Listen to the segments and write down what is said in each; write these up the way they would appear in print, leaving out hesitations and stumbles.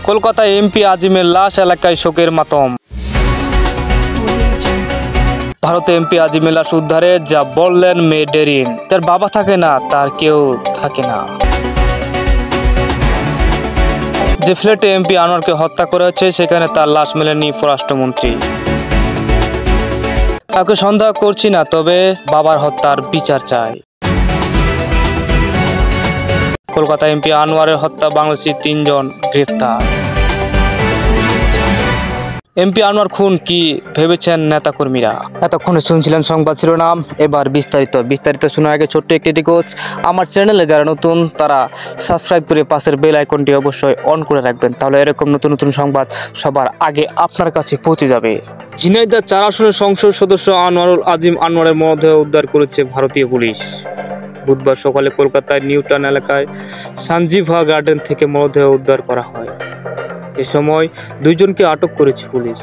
কলকাতায় এমপি আজিমের লাশ এলাকায় শোকের মাতম। ভারতে এমপি আজিমের লাশ উদ্ধারে যা বললেন মেয়ে ডেরিন। তার বাবা থাকে না, তার কেউ থাকে না। যে ফ্ল্যাটে এমপি আনোয়ারকে হত্যা করা হয়েছে সেখানে তার লাশ মেলেনি পররাষ্ট্রমন্ত্রী। কাউকে সন্দেহ করছি না, তবে বাবার হত্যার বিচার চাই। কলকাতা এমপি আনোয়ারের হত্যা বাংলাদেশি 3 জন গ্রেফতার। এমপি আনোয়ার খুন কি ভেবেছেন নেতাকর্মীরা? এতক্ষণে শুনছিলেন সংবাদ শিরোনাম, এবার বিস্তারিত শোনার আগে ছোট্ট একটি রিকোয়েস্ট, আমার চ্যানেলে যারা নতুন তারা সাবস্ক্রাইব করে পাশের বেল আইকনটি অবশ্যই অন করে রাখবেন, তাহলে এরকম নতুন নতুন সংবাদ সবার আগে আপনার কাছে পৌঁছে যাবে। ঝিনাইদহ 4 আসনের সংসদ সদস্য আনোয়ারুল আজিম আনোয়ারের মরদেহ উদ্ধার করেছে ভারতীয় পুলিশ। বুধবার সকালে কলকাতার নিউটাউন এলাকায় সানজিভা গার্ডেন থেকে মরদেহ উদ্ধার করা হয়। এ সময় 2 জনকে আটক করেছে পুলিশ।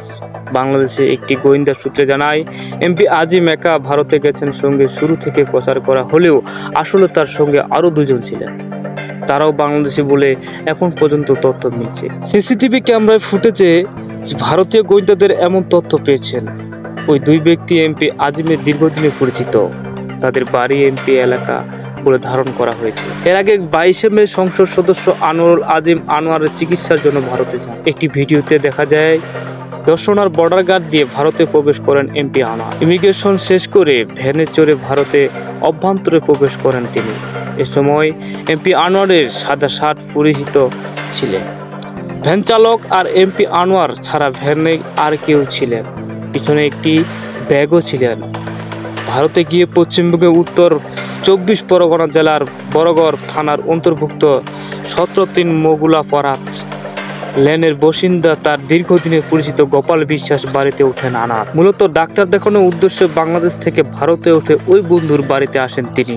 বাংলাদেশে একটি গোয়েন্দা সূত্রে জানায়, এমপি আজিম একা ভারতে গেছেন সঙ্গে শুরু থেকে প্রচার করা হলেও আসলে তার সঙ্গে আরও 2 জন ছিলেন। তারাও বাংলাদেশি বলে এখন পর্যন্ত তথ্য মিলছে। সিসিটিভি ক্যামেরায় ফুটেজে ভারতীয় গোয়েন্দাদের এমন তথ্য পেয়েছেন। ওই 2 ব্যক্তি এমপি আজিমের দীর্ঘদিনের পরিচিত। তাদের বাড়ি এমপি এলাকা বলে ধারণ করা হয়েছে। এর আগে 22 মে সংসদ সদস্য আনোয়ারুল আজিম আনোয়ারের চিকিৎসার জন্য ভারতে যান। একটি ভিডিওতে দেখা যায় দর্শনার বর্ডার গার্ড দিয়ে ভারতে প্রবেশ করেন এমপি আনোয়ার। ইমিগ্রেশন শেষ করে ভ্যানে চড়ে ভারতে অভ্যন্তরে প্রবেশ করেন তিনি। এ সময় এমপি আনোয়ারের সাদা শার্ট পরিহিত ছিলেন। ভ্যান চালক আর এমপি আনোয়ার ছাড়া ভ্যানে আর কেউ ছিলেন। পিছনে একটি ব্যাগও ছিলেন। ভারতে গিয়ে পশ্চিমবঙ্গের উত্তর 24 পরগনা জেলার বড়গড় থানার অন্তর্ভুক্ত 17-3 মগুলাপাড়াত লেনের বাসিন্দা তার দীর্ঘদিনের পরিচিত গোপাল বিশ্বাস বাড়িতে ওঠেন আনোয়ার। মূলত ডাক্তার দেখানোর উদ্দেশ্যে বাংলাদেশ থেকে ভারতে উঠে ওই বন্ধুর বাড়িতে আসেন তিনি।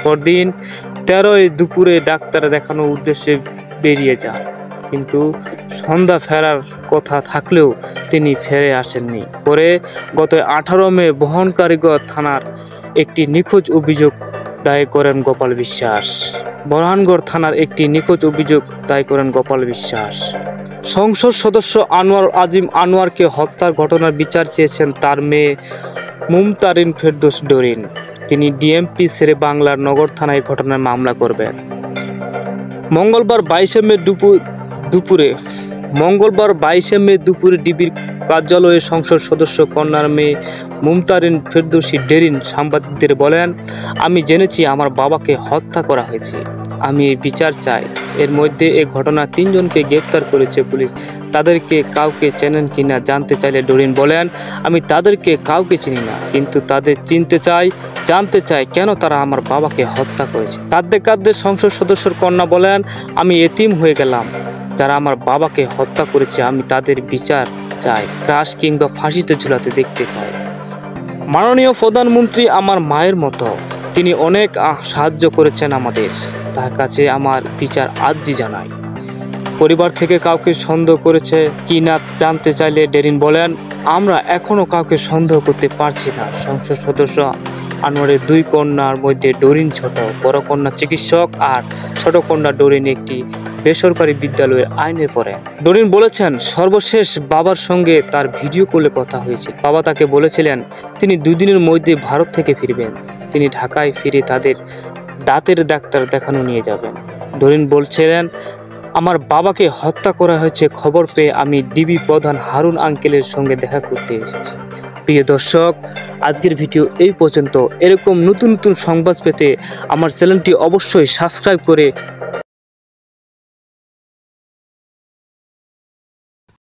পরদিন 13 দুপুরে ডাক্তার দেখানোর উদ্দেশ্যে বেরিয়ে যান, কিন্তু সন্ধ্যা ফেরার কথা থাকলেও তিনি ফিরে আসেননি। পরে গত 18 মে বহনকারীগঞ্জ থানার একটি নিখোঁজ অভিযোগ দায়ের করেন গোপাল বিশ্বাস। বরহানগড় থানার একটি নিখোঁজ অভিযোগ দায়ের করেন গোপাল বিশ্বাস। সংসদ সদস্য আনোয়ারুল আজিম আনোয়ারকে হত্যার ঘটনার বিচার চেয়েছেন তার মেয়ে মুমতারিন ফেরদৌস ডরিন। তিনি ডিএমপি শেরে বাংলার নগর থানায় ঘটনার মামলা করবেন। মঙ্গলবার 22 মে দুপুরে ডিবির কার্যালয়ে সংসদ সদস্য কন্যার মেয়ে মুমতারিন ফেরদৌসী ডেরিন সাংবাদিকদের বলেন, আমি জেনেছি আমার বাবাকে হত্যা করা হয়েছে। আমি এই বিচার চাই। এর মধ্যে এ ঘটনা 3 জনকে গ্রেফতার করেছে পুলিশ। তাদেরকে কাউকে চেনেন কিনা জানতে চাইলে ডরিন বলেন, আমি তাদেরকে কাউকে চিনি না, কিন্তু তাদের চিনতে চাই, জানতে চাই কেন তারা আমার বাবাকে হত্যা করেছে। কাঁদতে সংসদ সদস্যর কন্যা বলেন, আমি এতিম হয়ে গেলাম। যারা আমার বাবাকে হত্যা করেছে আমি তাদের বিচার চাই, ক্রাশ কিংবা ফাঁসিতে ঝুলাতে দেখতে চাই। মাননীয় প্রধানমন্ত্রী আমার মায়ের মতো, তিনি অনেক সাহায্য করেছেন আমাদের, তার কাছে আমার বিচার আর্জি জানাই। পরিবার থেকে কাউকে সন্দেহ করেছে কি না জানতে চাইলে ডেরিন বলেন, আমরা এখনো কাউকে সন্দেহ করতে পারছি না। সংসদ সদস্য আনোয়ারের 2 কন্যার মধ্যে ডরিন ছোট, বড় কন্যা চিকিৎসক আর ছোট কন্যা ডরিন একটি বেসরকারি বিদ্যালয়ের আইনে পড়ে। ডরিন বলেছেন, সর্বশেষ বাবার সঙ্গে তার ভিডিও কলে কথা হয়েছে। বাবা তাকে বলেছিলেন তিনি 2 দিনের মধ্যে ভারত থেকে ফিরবেন। তিনি ঢাকায় ফিরে তাদের দাঁতের ডাক্তার দেখানো নিয়ে যাবেন। ডরিন বলছিলেন, আমার বাবাকে হত্যা করা হয়েছে খবর পেয়ে আমি ডিবি প্রধান হারুন আঙ্কেলের সঙ্গে দেখা করতে এসেছি। প্রিয় দর্শক, আজকের ভিডিও এই পর্যন্ত। এরকম নতুন নতুন সংবাদ পেতে আমার চ্যানেলটি অবশ্যই সাবস্ক্রাইব করে